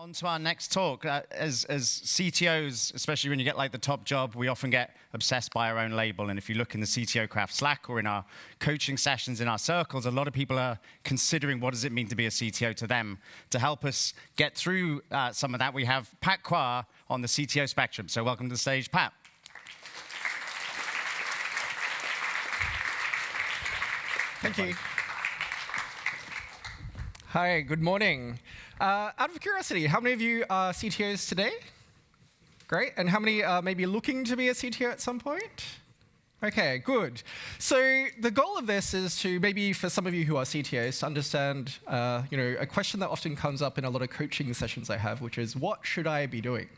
On to our next talk. As CTOs, especially when you get like the top job, we often get obsessed by our own label. And if you look in the CTO Craft Slack or in our coaching sessions in our circles, a lot of people are considering what does it mean to be a CTO to them. To help us get through some of that, we have Pat Qua on the CTO spectrum. So welcome to the stage, Pat. Thank you. Hi, good morning. Out of curiosity, how many of you are CTOs today? Great. And how many are maybe looking to be a CTO at some point? OK, good. So the goal of this is to maybe for some of you who are CTOs to understand a question that often comes up in a lot of coaching sessions I have, which is, what should I be doing?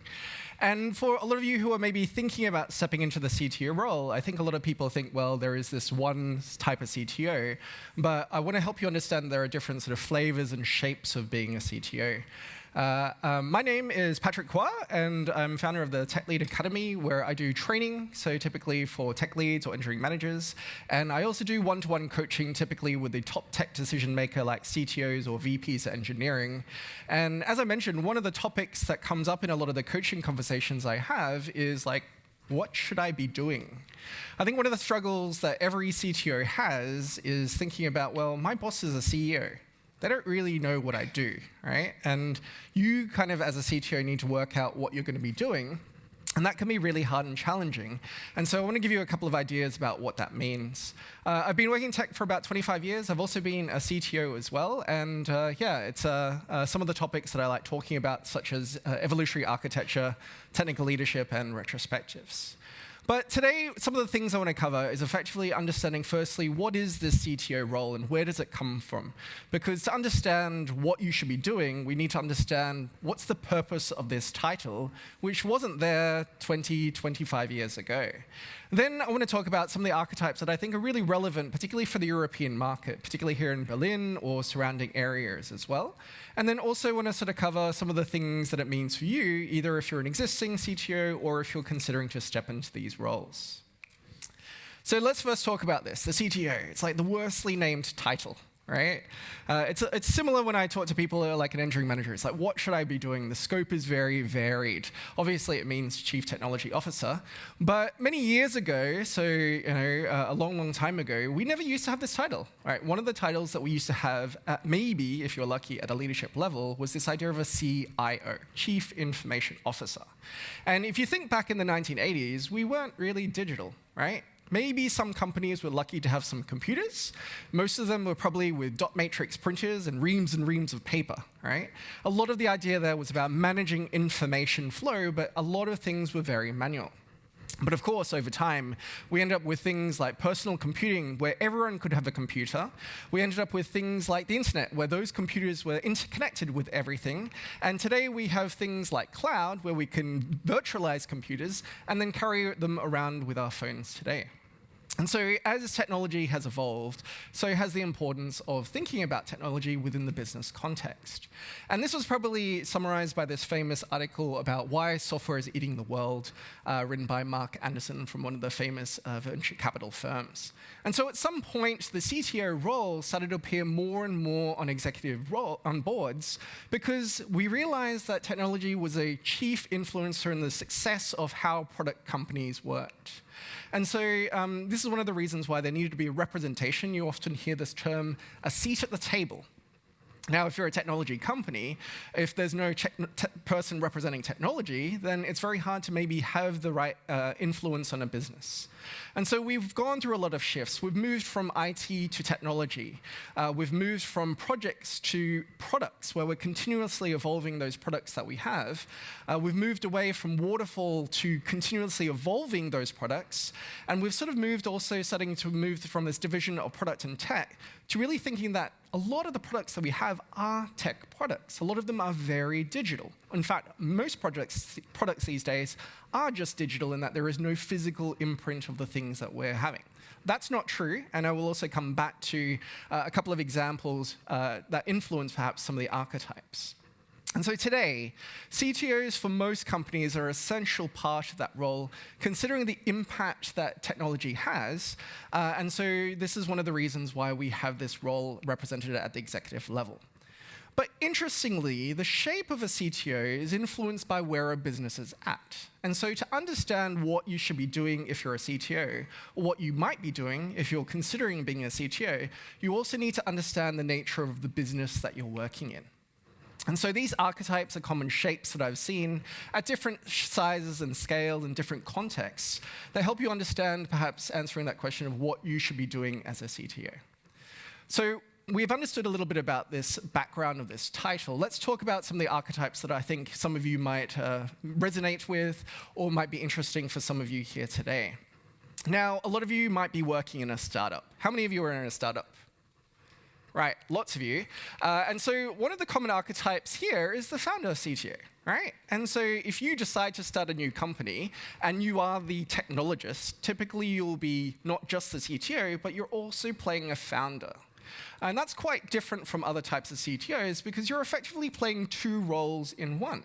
And for a lot of you who are maybe thinking about stepping into the CTO role, I think a lot of people think, well, there is this one type of CTO. But I want to help you understand there are different sort of flavors and shapes of being a CTO. My name is Patrick Qua, and I'm founder of the Tech Lead Academy, where I do training, so typically for tech leads or engineering managers. And I also do one-to-one coaching, typically with the top tech decision maker like CTOs or VPs at engineering. And as I mentioned, one of the topics that comes up in a lot of the coaching conversations I have is like, what should I be doing? I think one of the struggles that every CTO has is thinking about, well, my boss is a CEO. They don't really know what I do, right? And you kind of, as a CTO, need to work out what you're going to be doing. And that can be really hard and challenging. And so I want to give you a couple of ideas about what that means. I've been working in tech for about 25 years. I've also been a CTO as well. And yeah, it's some of the topics that I like talking about, such as evolutionary architecture, technical leadership, and retrospectives. But today, some of the things I want to cover is effectively understanding, firstly, what is this CTO role and where does it come from? Because to understand what you should be doing, we need to understand what's the purpose of this title, which wasn't there 20, 25 years ago. Then I want to talk about some of the archetypes that I think are really relevant, particularly for the European market, particularly here in Berlin or surrounding areas as well. And then also want to sort of cover some of the things that it means for you, either if you're an existing CTO or if you're considering to step into these roles. So let's first talk about this, the CTO. It's like the worstly named title, right? It's similar when I talk to people who are like an engineering manager. It's like, what should I be doing? The scope is very varied. Obviously, it means Chief Technology Officer. But many years ago, so a long, long time ago, we never used to have this title. Right? One of the titles that we used to have, maybe, if you're lucky, at a leadership level, was this idea of a CIO, Chief Information Officer. And if you think back in the 1980s, we weren't really digital, right? Maybe some companies were lucky to have some computers. Most of them were probably with dot matrix printers and reams of paper, right? A lot of the idea there was about managing information flow, but a lot of things were very manual. But of course, over time, we ended up with things like personal computing, where everyone could have a computer. We ended up with things like the internet, where those computers were interconnected with everything. And today, we have things like cloud, where we can virtualize computers and then carry them around with our phones today. And so as technology has evolved, so has the importance of thinking about technology within the business context. And this was probably summarized by this famous article about why software is eating the world, written by Mark Anderson from one of the famous venture capital firms. And so at some point, the CTO role started to appear more and more on executive on boards because we realized that technology was a chief influencer in the success of how product companies worked. And so this is one of the reasons why there needed to be a representation. You often hear this term, a seat at the table. Now, if you're a technology company, if there's no person representing technology, then it's very hard to maybe have the right influence on a business. And so we've gone through a lot of shifts. We've moved from IT to technology. We've moved from projects to products, where we're continuously evolving those products that we have. We've moved away from waterfall to continuously evolving those products. And we've sort of moved also starting to move from this division of product and tech to really thinking that a lot of the products that we have are tech products. A lot of them are very digital. In fact, most products these days are just digital in that there is no physical imprint of the things that we're having. That's not true, and I will also come back to a couple of examples that influence perhaps some of the archetypes. And so today, CTOs for most companies are an essential part of that role, considering the impact that technology has. And so this is one of the reasons why we have this role represented at the executive level. But interestingly, the shape of a CTO is influenced by where a business is at. And so to understand what you should be doing if you're a CTO, or what you might be doing if you're considering being a CTO, you also need to understand the nature of the business that you're working in. And so these archetypes are common shapes that I've seen at different sizes and scales and different contexts that help you understand, perhaps answering that question of what you should be doing as a CTO. So we've understood a little bit about this background of this title. Let's talk about some of the archetypes that I think some of you might resonate with or might be interesting for some of you here today. Now, a lot of you might be working in a startup. How many of you are in a startup? Right, lots of you. And so one of the common archetypes here is the founder CTO, right? And so if you decide to start a new company and you are the technologist, typically you'll be not just the CTO, but you're also playing a founder. And that's quite different from other types of CTOs because you're effectively playing two roles in one.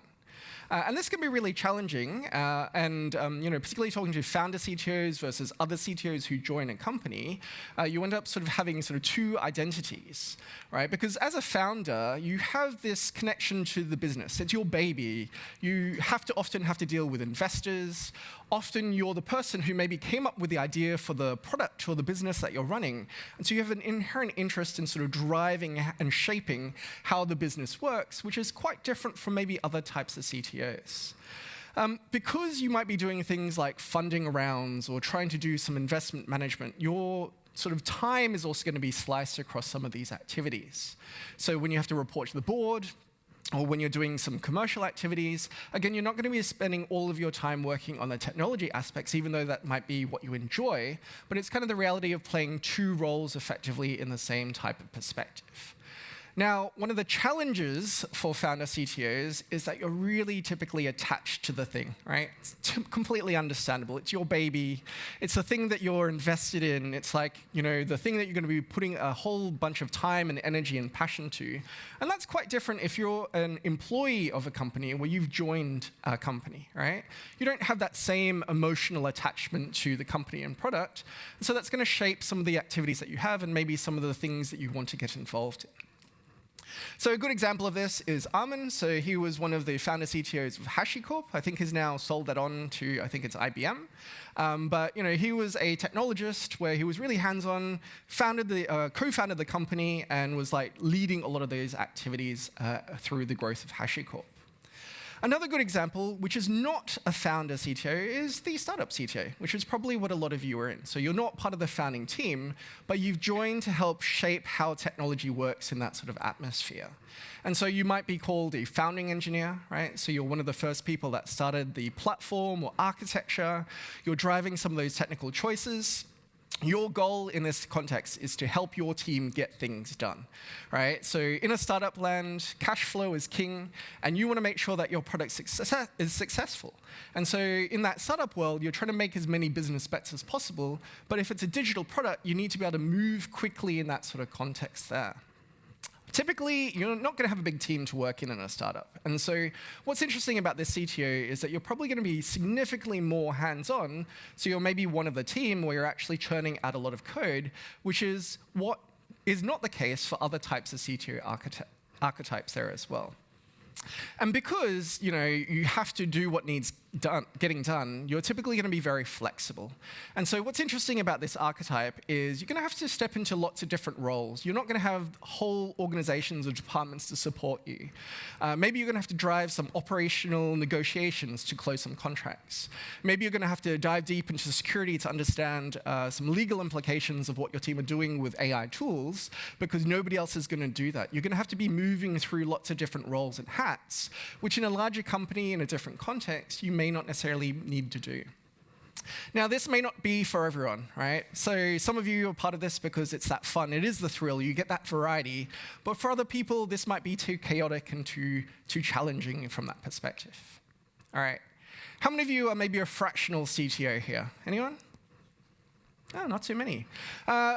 And this can be really challenging, particularly talking to founder CTOs versus other CTOs who join a company, you end up sort of having sort of two identities, right? Because as a founder, you have this connection to the business. It's your baby. You often have to deal with investors. Often you're the person who maybe came up with the idea for the product or the business that you're running. And so you have an inherent interest in sort of driving and shaping how the business works, which is quite different from maybe other types of CTOs. Because you might be doing things like funding rounds or trying to do some investment management, your sort of time is also going to be sliced across some of these activities. So when you have to report to the board, or when you're doing some commercial activities, again, you're not going to be spending all of your time working on the technology aspects, even though that might be what you enjoy, but it's kind of the reality of playing two roles effectively in the same type of perspective. Now, one of the challenges for founder CTOs is that you're really typically attached to the thing, right? It's completely understandable. It's your baby. It's the thing that you're invested in. It's like, the thing that you're going to be putting a whole bunch of time and energy and passion to. And that's quite different if you're an employee of a company where you've joined a company, right? You don't have that same emotional attachment to the company and product. And so that's going to shape some of the activities that you have and maybe some of the things that you want to get involved in. So a good example of this is Armin. So he was one of the founder CTOs of HashiCorp. I think he's now sold that on to, I think it's IBM. But he was a technologist where he was really hands-on, co-founded the company, and was like leading a lot of those activities through the growth of HashiCorp. Another good example, which is not a founder CTO, is the startup CTO, which is probably what a lot of you are in. So you're not part of the founding team, but you've joined to help shape how technology works in that sort of atmosphere. And so you might be called a founding engineer, right? So you're one of the first people that started the platform or architecture. You're driving some of those technical choices. Your goal in this context is to help your team get things done, right? So in a startup land, cash flow is king, and you want to make sure that your product is successful. And so in that startup world, you're trying to make as many business bets as possible, but if it's a digital product, you need to be able to move quickly in that sort of context there. Typically, you're not going to have a big team to work in a startup. And so what's interesting about this CTO is that you're probably going to be significantly more hands-on, so you're maybe one of the team where you're actually churning out a lot of code, which is what is not the case for other types of CTO archetypes there as well. And because you have to do what needs getting done, you're typically going to be very flexible. And so what's interesting about this archetype is you're going to have to step into lots of different roles. You're not going to have whole organizations or departments to support you. Maybe you're going to have to drive some operational negotiations to close some contracts. Maybe you're going to have to dive deep into security to understand some legal implications of what your team are doing with AI tools, because nobody else is going to do that. You're going to have to be moving through lots of different roles and hats, which in a larger company, in a different context, you may not necessarily need to do. Now, this may not be for everyone, right? So some of you are part of this because it's that fun. It is the thrill. You get that variety. But for other people, this might be too chaotic and too challenging from that perspective. All right. How many of you are maybe a fractional CTO here? Anyone? Oh, not too many.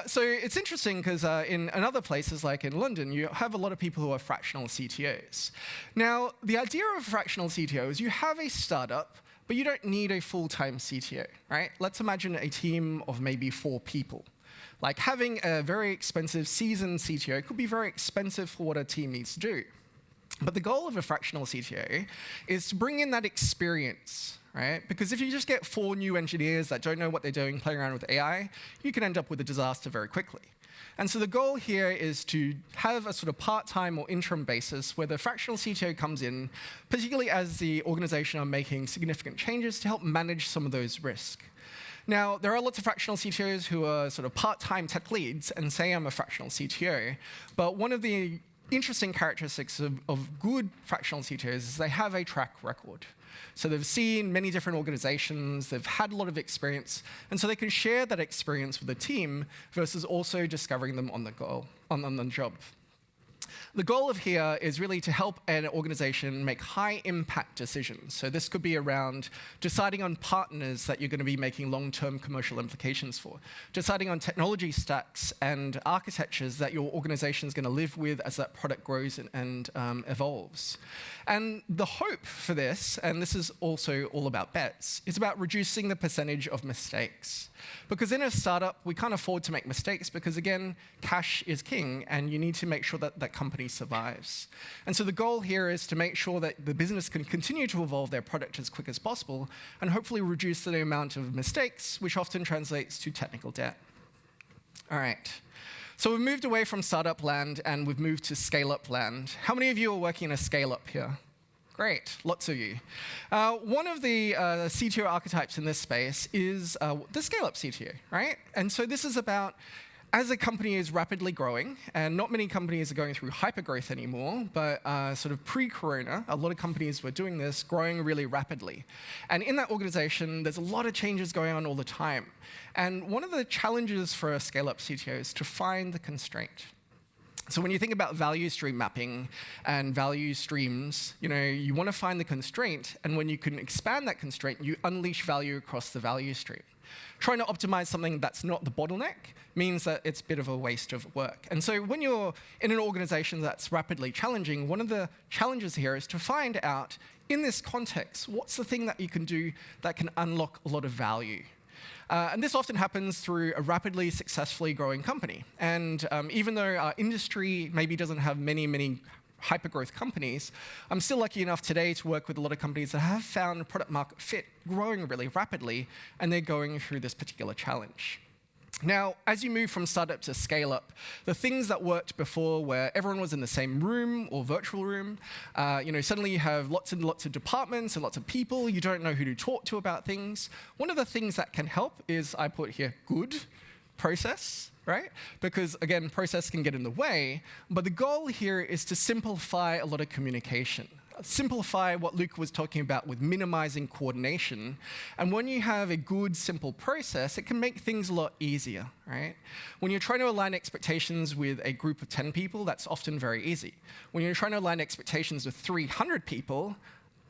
So it's interesting because in other places, like in London, you have a lot of people who are fractional CTOs. Now, the idea of fractional CTO is you have a startup, but you don't need a full-time CTO, right? Let's imagine a team of maybe 4 people. Like having a very expensive seasoned CTO could be very expensive for what a team needs to do. But the goal of a fractional CTO is to bring in that experience, right? Because if you just get 4 new engineers that don't know what they're doing, playing around with AI, you can end up with a disaster very quickly. And so the goal here is to have a sort of part-time or interim basis where the fractional CTO comes in, particularly as the organization are making significant changes to help manage some of those risks. Now, there are lots of fractional CTOs who are sort of part-time tech leads and say I'm a fractional CTO, but one of the interesting characteristics of good fractional CTOs is they have a track record. So they've seen many different organizations, they've had a lot of experience, and so they can share that experience with the team versus also discovering them on the job. The goal of here is really to help an organization make high-impact decisions. So this could be around deciding on partners that you're going to be making long-term commercial implications for, deciding on technology stacks and architectures that your organization is going to live with as that product grows and evolves. And the hope for this, and this is also all about bets, is about reducing the percentage of mistakes. Because in a startup, we can't afford to make mistakes because, again, cash is king, and you need to make sure that that company survives. And so the goal here is to make sure that the business can continue to evolve their product as quick as possible and hopefully reduce the amount of mistakes, which often translates to technical debt. All right. So we've moved away from startup land, and we've moved to scale-up land. How many of you are working in a scale-up here? Great, lots of you. One of the CTO archetypes in this space is the scale-up CTO, right? And so this is about, as a company is rapidly growing, and not many companies are going through hypergrowth anymore, but sort of pre-corona, a lot of companies were doing this, growing really rapidly. And in that organization, there's a lot of changes going on all the time. And one of the challenges for a scale-up CTO is to find the constraint. So when you think about value stream mapping and value streams, you want to find the constraint, and when you can expand that constraint, you unleash value across the value stream. Trying to optimize something that's not the bottleneck means that it's a bit of a waste of work. And so when you're in an organization that's rapidly challenging, one of the challenges here is to find out, in this context, what's the thing that you can do that can unlock a lot of value? And this often happens through a rapidly, successfully growing company. And even though our industry maybe doesn't have many hypergrowth companies, I'm still lucky enough today to work with a lot of companies that have found product market fit growing really rapidly, and they're going through this particular challenge. Now, as you move from startup to scale up, the things that worked before where everyone was in the same room or virtual room, suddenly you have lots and lots of departments and lots of people. You don't know who to talk to about things. One of the things that can help is, I put here, good process, right? Because, again, process can get in the way. But the goal here is to simplify a lot of communication. Simplify what Luke was talking about with minimizing coordination. And when you have a good, simple process, it can make things a lot easier, right? When you're trying to align expectations with a group of 10 people, that's often very easy. When you're trying to align expectations with 300 people,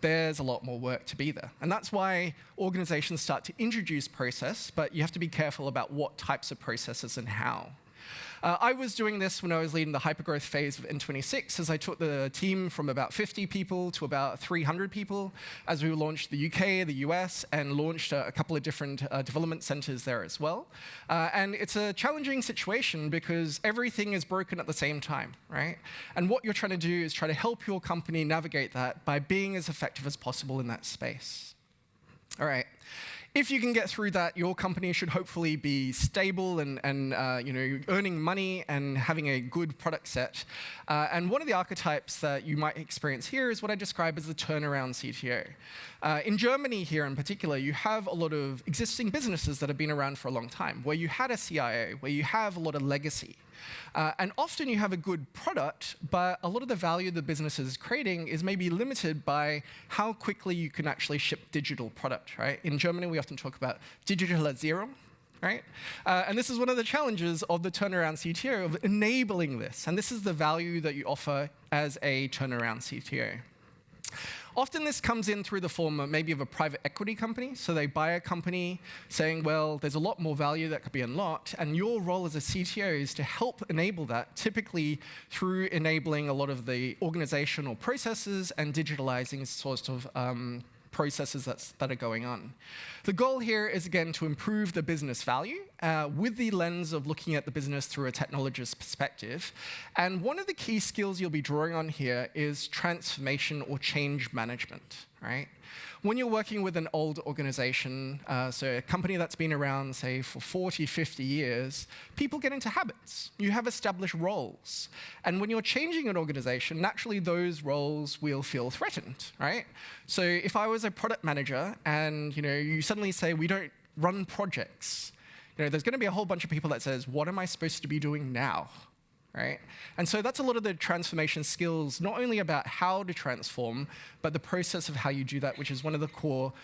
there's a lot more work to be there. And that's why organizations start to introduce process, but you have to be careful about what types of processes and how. I was doing this when I was leading the hypergrowth phase of N26, as I took the team from about 50 people to about 300 people, as we launched the UK, the US, and launched a couple of different development centers there as well. And it's a challenging situation because everything is broken at the same time, right? And what you're trying to do is try to help your company navigate that by being as effective as possible in that space. All right. If you can get through that, your company should hopefully be stable and earning money and having a good product set. And one of the archetypes that you might experience here is what I describe as the turnaround CTO. In Germany here in particular, you have a lot of existing businesses that have been around for a long time, where you had a CIO, where you have a lot of legacy. And often you have a good product, but a lot of the value the business is creating is maybe limited by how quickly you can actually ship digital product, right? In Germany, we often talk about Digitalisierung, right? And this is one of the challenges of the turnaround CTO, of enabling this. And this is the value that you offer as a turnaround CTO. Often this comes in through the form of maybe of a private equity company. So they buy a company saying, well, there's a lot more value that could be unlocked. And your role as a CTO is to help enable that, typically through enabling a lot of the organizational processes and digitalizing sorts of processes that are going on. The goal here is, again, to improve the business value with the lens of looking at the business through a technologist perspective. And one of the key skills you'll be drawing on here is transformation or change management, right? When you're working with an old organization, so a company that's been around, say, for 40, 50 years, people get into habits. You have established roles. And when you're changing an organization, naturally those roles will feel threatened, right? So if I was a product manager and you suddenly say, we don't run projects, there's going to be a whole bunch of people that says, what am I supposed to be doing now? Right? And so that's a lot of the transformation skills, not only about how to transform, but the process of how you do that, which is one of the core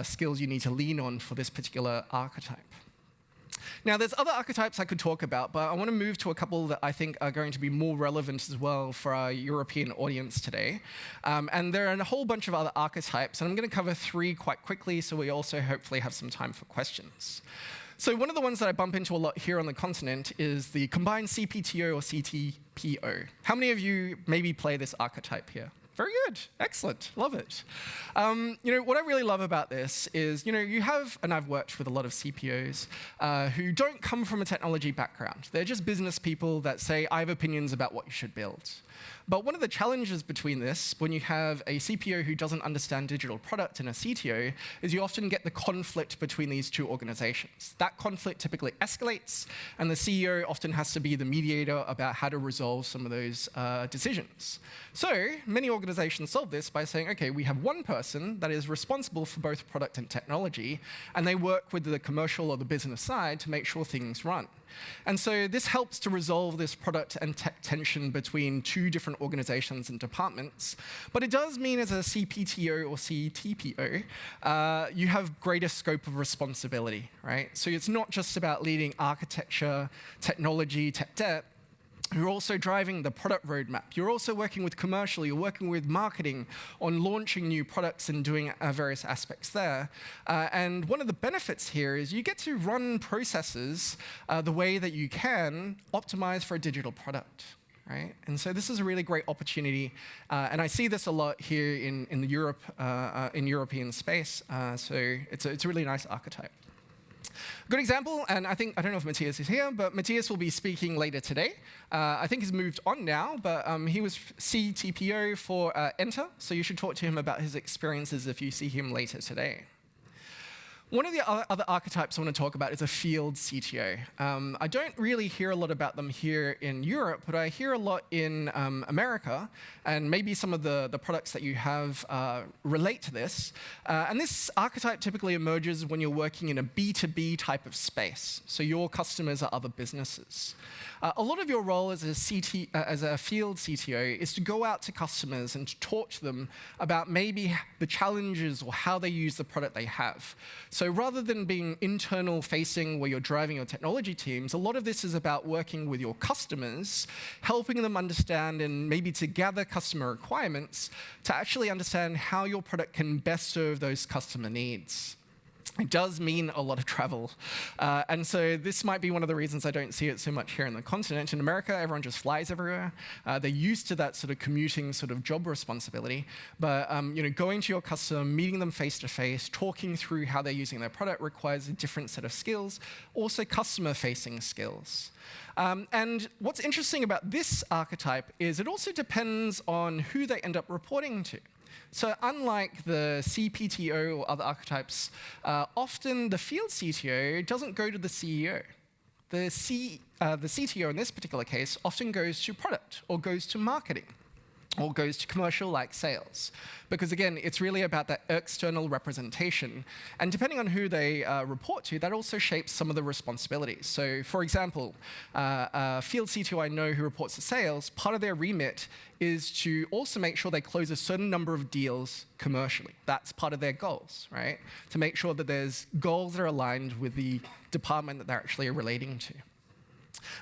skills you need to lean on for this particular archetype. Now, there's other archetypes I could talk about, but I want to move to a couple that I think are going to be more relevant as well for our European audience today. And there are a whole bunch of other archetypes, and I'm going to cover 3 quite quickly, so we also hopefully have some time for questions. So one of the ones that I bump into a lot here on the continent is the combined CPTO or CTPO. How many of you maybe play this archetype here? Very good. Excellent. Love it. What I really love about this is, you have, and I've worked with a lot of CPOs who don't come from a technology background. They're just business people that say, I have opinions about what you should build. But one of the challenges between this, when you have a CPO who doesn't understand digital product and a CTO, is you often get the conflict between these two organizations. That conflict typically escalates, and the CEO often has to be the mediator about how to resolve some of those decisions. So many organizations solve this by saying, okay, we have one person that is responsible for both product and technology, and they work with the commercial or the business side to make sure things run. And so this helps to resolve this product and tech tension between 2 different organizations and departments. But it does mean as a CPTO or CTPO, you have greater scope of responsibility, right? So it's not just about leading architecture, technology, tech debt. You're also driving the product roadmap. You're also working with commercial. You're working with marketing on launching new products and doing various aspects there. And one of the benefits here is you get to run processes the way that you can optimize for a digital product. Right? And so this is a really great opportunity, and I see this a lot here in European space. So it's a really nice archetype. Good example, and I don't know if Matthias is here, but Matthias will be speaking later today. I think he's moved on now, but he was CTPO for Enter, so you should talk to him about his experiences if you see him later today. One of the other archetypes I want to talk about is a field CTO. I don't really hear a lot about them here in Europe, but I hear a lot in America, and maybe some of the products that you have relate to this. And this archetype typically emerges when you're working in a B2B type of space, so your customers are other businesses. A lot of your role as a field CTO is to go out to customers and to talk to them about maybe the challenges or how they use the product they have. So rather than being internal facing where you're driving your technology teams, a lot of this is about working with your customers, helping them understand and maybe to gather customer requirements to actually understand how your product can best serve those customer needs. It does mean a lot of travel. And so this might be one of the reasons I don't see it so much here in the continent. In America, everyone just flies everywhere. They're used to that sort of commuting sort of job responsibility. But going to your customer, meeting them face-to-face, talking through how they're using their product requires a different set of skills, also customer-facing skills. And what's interesting about this archetype is it also depends on who they end up reporting to. So unlike the CPTO or other archetypes, often the field CTO doesn't go to the CEO. The CTO in this particular case often goes to product or goes to marketing or goes to commercial like sales. Because again, it's really about that external representation. And depending on who they report to, that also shapes some of the responsibilities. So for example, a field CTO I know who reports to sales, part of their remit is to also make sure they close a certain number of deals commercially. That's part of their goals, right? To make sure that there's goals that are aligned with the department that they're actually relating to.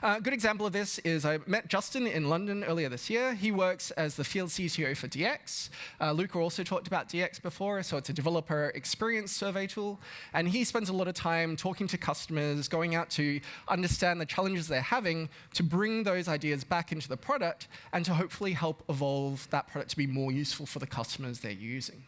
A good example of this is I met Justin in London earlier this year. He works as the field CTO for DX. Luca also talked about DX before, so it's a developer experience survey tool. And he spends a lot of time talking to customers, going out to understand the challenges they're having, to bring those ideas back into the product, and to hopefully help evolve that product to be more useful for the customers they're using.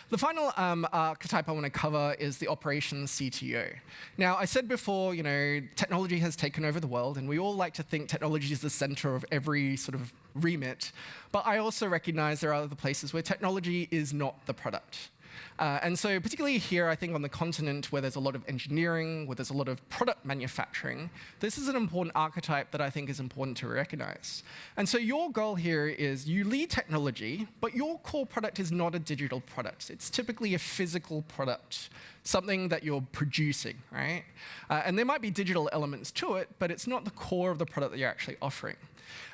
The final archetype I want to cover is the operations CTO. Now, I said before, technology has taken over the world, and we all like to think technology is the center of every sort of remit. But I also recognize there are other places where technology is not the product. And so particularly here, I think on the continent where there's a lot of engineering, where there's a lot of product manufacturing, this is an important archetype that I think is important to recognize. And so your goal here is you lead technology, but your core product is not a digital product. It's typically a physical product, something that you're producing, right? And there might be digital elements to it, but it's not the core of the product that you're actually offering.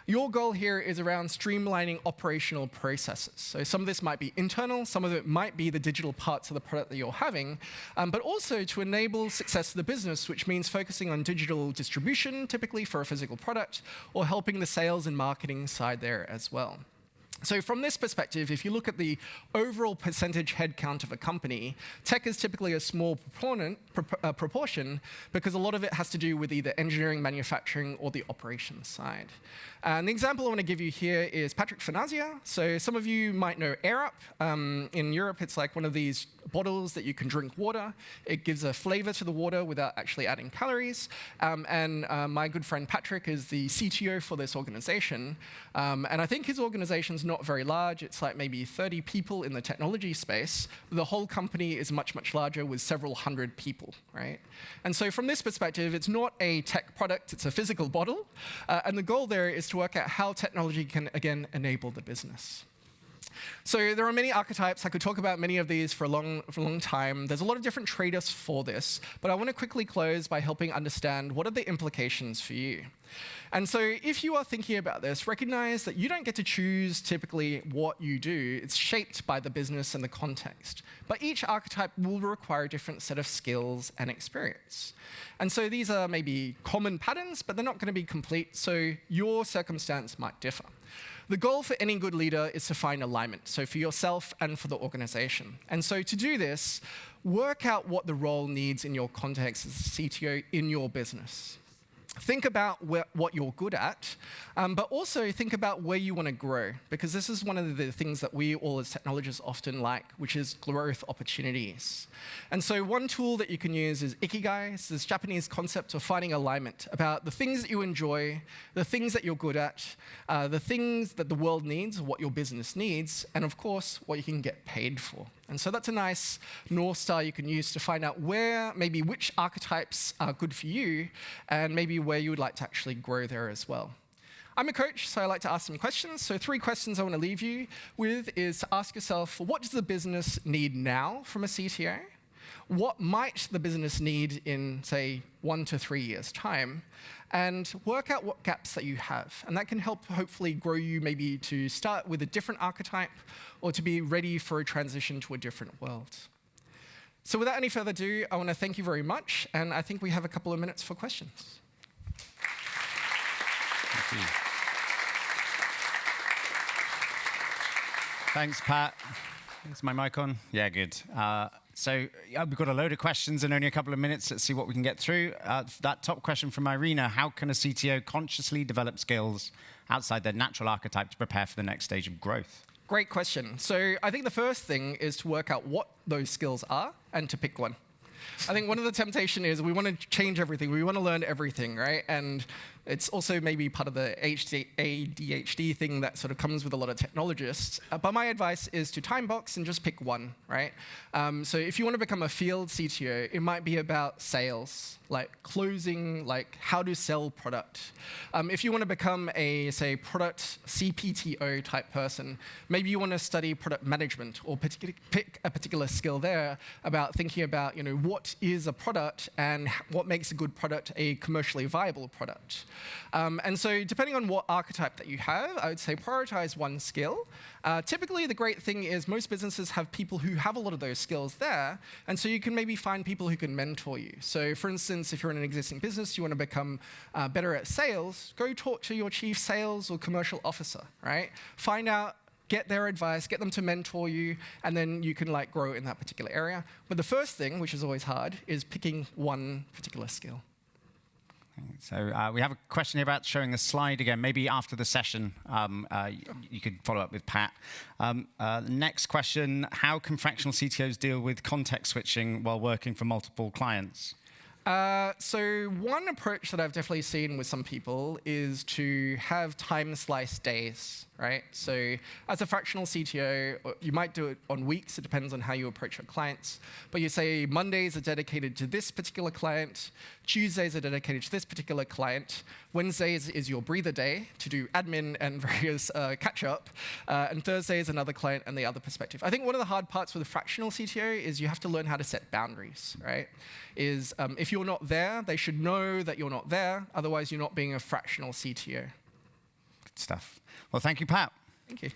Your goal here is around streamlining operational processes. So some of this might be internal, some of it might be the digital parts of the product that you're having, but also to enable success of the business, which means focusing on digital distribution, typically for a physical product, or helping the sales and marketing side there as well. So from this perspective, if you look at the overall percentage headcount of a company, tech is typically a small proportion because a lot of it has to do with either engineering, manufacturing, or the operations side. And the example I want to give you here is Patrick Fanazia. So some of you might know AirUp. In Europe, it's like one of these bottles that you can drink water. It gives a flavor to the water without actually adding calories. And my good friend Patrick is the CTO for this organization. And I think his organization's not very large. It's like maybe 30 people in the technology space. The whole company is much, much larger with several hundred people, right? And so from this perspective, it's not a tech product, it's a physical bottle. And the goal there is to work out how technology can, again, enable the business. So there are many archetypes. I could talk about many of these for a long time. There's a lot of different trade-offs for this, but I want to quickly close by helping understand what are the implications for you. And so if you are thinking about this, recognize that you don't get to choose typically what you do. It's shaped by the business and the context. But each archetype will require a different set of skills and experience. And so these are maybe common patterns, but they're not going to be complete, so your circumstance might differ. The goal for any good leader is to find alignment, so for yourself and for the organization. And so to do this, work out what the role needs in your context as a CTO in your business. Think about what you're good at, but also think about where you want to grow, because this is one of the things that we all as technologists often like, which is growth opportunities. And so one tool that you can use is Ikigai. It's this Japanese concept of finding alignment about the things that you enjoy, the things that you're good at, the things that the world needs, what your business needs, and of course, what you can get paid for. And so that's a nice North Star you can use to find out maybe which archetypes are good for you, and maybe where you would like to actually grow there as well. I'm a coach, so I like to ask some questions. So 3 questions I want to leave you with is to ask yourself, what does the business need now from a CTO? What might the business need in, say, 1 to 3 years' time? And work out what gaps that you have. And that can help hopefully grow you maybe to start with a different archetype or to be ready for a transition to a different world. So without any further ado, I want to thank you very much. And I think we have a couple of minutes for questions. Thank you. Thanks, Pat. Is my mic on? Yeah, good. So we've got a load of questions and only a couple of minutes. Let's see what we can get through. That top question from Irina, how can a CTO consciously develop skills outside their natural archetype to prepare for the next stage of growth? Great question. So I think the first thing is to work out what those skills are and to pick one. I think one of the temptation is we want to change everything. We want to learn everything, right? And it's also maybe part of the ADHD thing that sort of comes with a lot of technologists. But my advice is to time box and just pick one, right? So if you want to become a field CTO, it might be about sales, like closing, like how to sell product. If you want to become a, say, product CPTO type person, maybe you want to study product management or pick a particular skill there about thinking about, what is a product and what makes a good product a commercially viable product. And so depending on what archetype that you have, I would say prioritize one skill. Typically, the great thing is most businesses have people who have a lot of those skills there, and so you can maybe find people who can mentor you. So for instance, if you're in an existing business, you want to become better at sales, go talk to your chief sales or commercial officer, right? Find out, get their advice, get them to mentor you, and then you can grow in that particular area. But the first thing, which is always hard, is picking one particular skill. So we have a question here about showing a slide again. Maybe after the session, you could follow up with Pat. Next question, how can fractional CTOs deal with context switching while working for multiple clients? So one approach that I've definitely seen with some people is to have time slice days, right? So as a fractional CTO, you might do it on weeks. It depends on how you approach your clients. But you say Mondays are dedicated to this particular client, Tuesdays are dedicated to this particular client, Wednesdays is your breather day to do admin and various catch-up, and Thursday is another client and the other perspective. I think one of the hard parts with a fractional CTO is you have to learn how to set boundaries, right? If you're not there, they should know that you're not there. Otherwise, you're not being a fractional CTO. Good stuff. Well, thank you, Pat. Thank you.